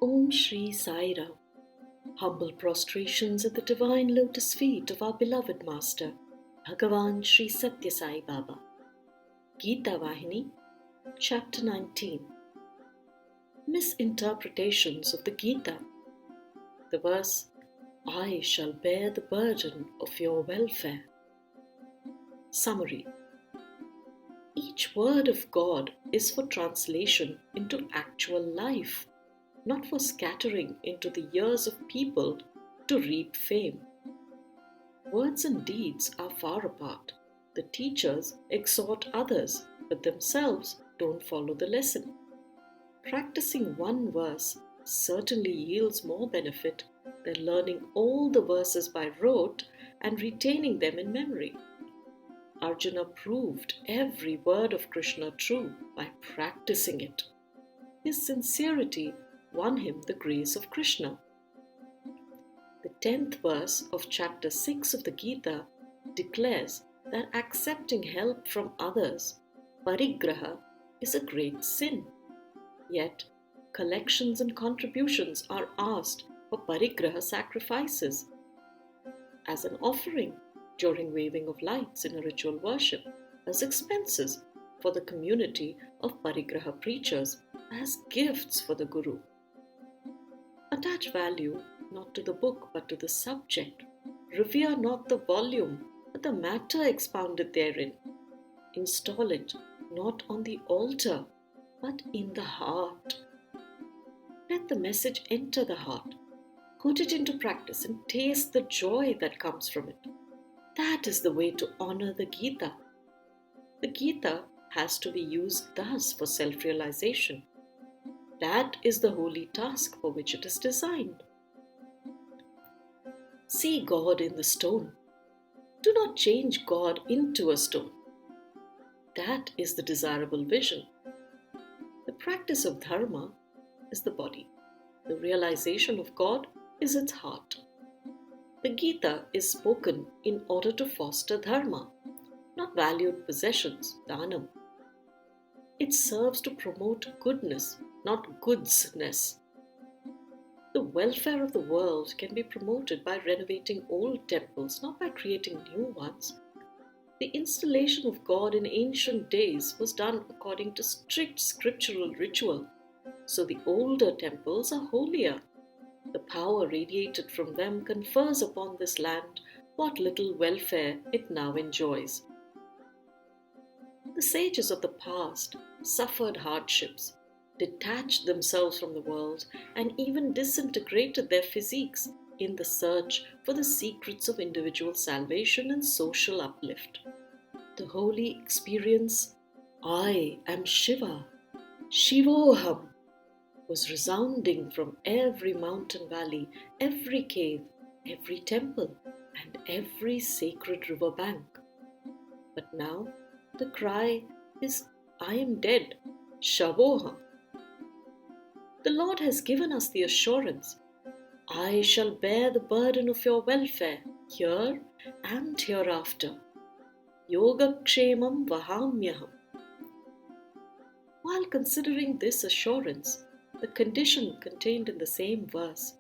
Om Shri Sai Ram. Humble prostrations at the divine lotus feet of our beloved Master, Bhagavan Shri Sathya Sai Baba. Gita Vahini, Chapter 19. Misinterpretations of the Gita. The verse, I shall bear the burden of your welfare. Summary. Each word of God is for translation into actual life, not for scattering into the ears of people to reap fame. Words and deeds are far apart. The teachers exhort others, but themselves don't follow the lesson. Practicing one verse certainly yields more benefit than learning all the verses by rote and retaining them in memory. Arjuna proved every word of Krishna true by practicing it. His sincerity won him the grace of Krishna. The 10th verse of chapter 6 of the Gita declares that accepting help from others, parigraha, is a great sin. Yet, collections and contributions are asked for parigraha sacrifices as an offering during waving of lights in a ritual worship, as expenses for the community of parigraha preachers, as gifts for the Guru. Attach value not to the book but to the subject. Revere not the volume but the matter expounded therein. Install it not on the altar but in the heart. Let the message enter the heart. Put it into practice and taste the joy that comes from it. That is the way to honor the Gita. The Gita has to be used thus for self-realization. That is the holy task for which it is designed. See God in the stone. Do not change God into a stone. That is the desirable vision. The practice of dharma is the body. The realization of God is its heart. The Gita is spoken in order to foster dharma, not valued possessions, dhanam. It serves to promote goodness, not goodsness. The welfare of the world can be promoted by renovating old temples, not by creating new ones. The installation of God in ancient days was done according to strict scriptural ritual, so the older temples are holier. The power radiated from them confers upon this land what little welfare it now enjoys. The sages of the past suffered hardships, detached themselves from the world, and even disintegrated their physiques in the search for the secrets of individual salvation and social uplift. The holy experience, I am Shiva, Shivoham, was resounding from every mountain valley, every cave, every temple, and every sacred river bank. But now the cry is, I am dead, Shavoham. The Lord has given us the assurance, I shall bear the burden of your welfare here and hereafter. Yogakshemam vahamyaham. While considering this assurance, the condition contained in the same verse,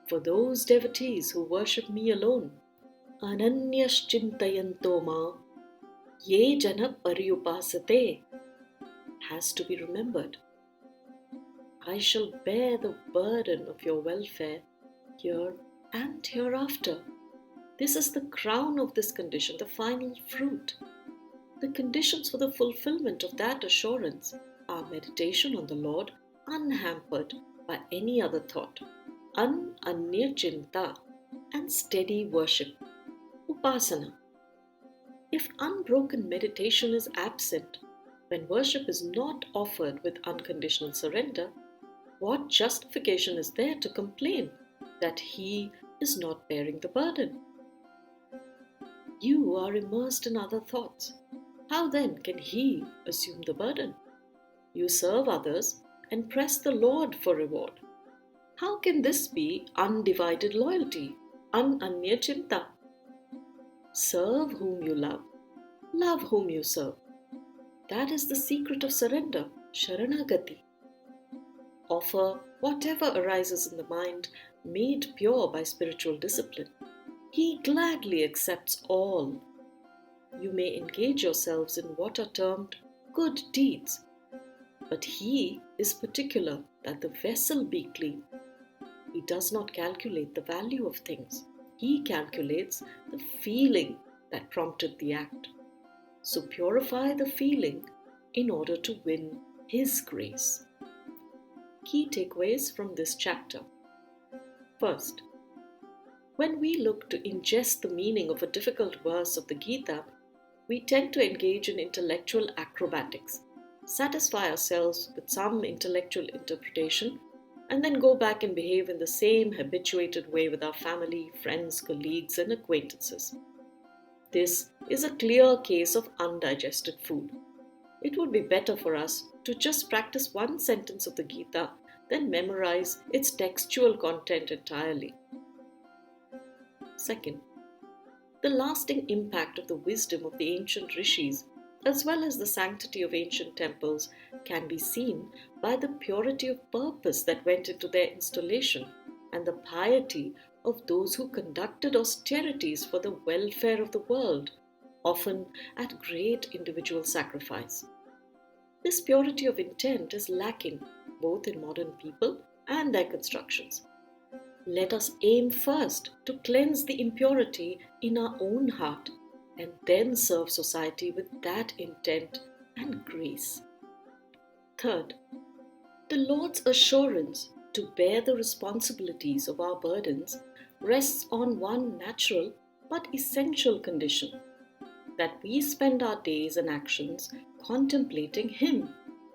for those devotees who worship me alone, ananyaschintayanto ma ye jana paryupasate, has to be remembered. I shall bear the burden of your welfare here and hereafter. This is the crown of this condition, the final fruit. The conditions for the fulfillment of that assurance are meditation on the Lord unhampered by any other thought, ananyachinta, and steady worship, upasana. If unbroken meditation is absent, when worship is not offered with unconditional surrender, what justification is there to complain that he is not bearing the burden? You are immersed in other thoughts. How then can he assume the burden? You serve others and press the Lord for reward. How can this be undivided loyalty, ananyachinta? Serve whom you love whom you serve. That is the secret of surrender, sharanagati. Offer whatever arises in the mind made pure by spiritual discipline. He gladly accepts all. You may engage yourselves in what are termed good deeds, but He is particular that the vessel be clean. He does not calculate the value of things. He calculates the feeling that prompted the act. So purify the feeling in order to win His grace. Key takeaways from this chapter. First, when we look to ingest the meaning of a difficult verse of the Gita, we tend to engage in intellectual acrobatics, satisfy ourselves with some intellectual interpretation, and then go back and behave in the same habituated way with our family, friends, colleagues, and acquaintances. This is a clear case of undigested food. It would be better for us to just practice one sentence of the Gita than memorize its textual content entirely. Second, the lasting impact of the wisdom of the ancient rishis, as well as the sanctity of ancient temples, can be seen by the purity of purpose that went into their installation and the piety of those who conducted austerities for the welfare of the world, often at great individual sacrifice. This purity of intent is lacking both in modern people and their constructions. Let us aim first to cleanse the impurity in our own heart and then serve society with that intent and grace. Third, the Lord's assurance to bear the responsibilities of our burdens rests on one natural but essential condition, that we spend our days and actions contemplating Him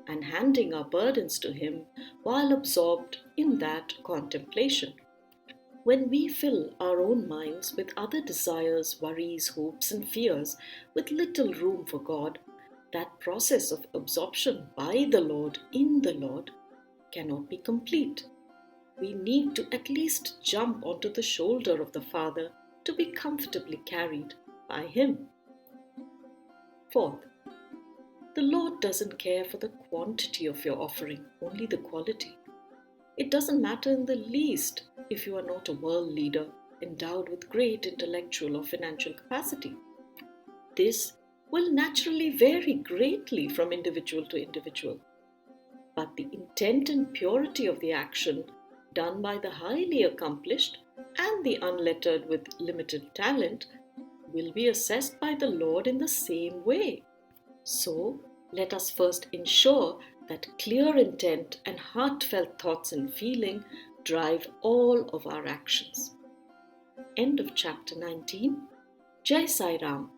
and handing our burdens to Him while absorbed in that contemplation. When we fill our own minds with other desires, worries, hopes, and fears, with little room for God, that process of absorption by the Lord in the Lord cannot be complete. We need to at least jump onto the shoulder of the Father to be comfortably carried by Him. Fourth, the Lord doesn't care for the quantity of your offering, only the quality. It doesn't matter in the least if you are not a world leader endowed with great intellectual or financial capacity. This will naturally vary greatly from individual to individual. But the intent and purity of the action done by the highly accomplished and the unlettered with limited talent will be assessed by the Lord in the same way. So, let us first ensure that clear intent and heartfelt thoughts and feeling drive all of our actions. End of chapter 19. Jai Sai Ram.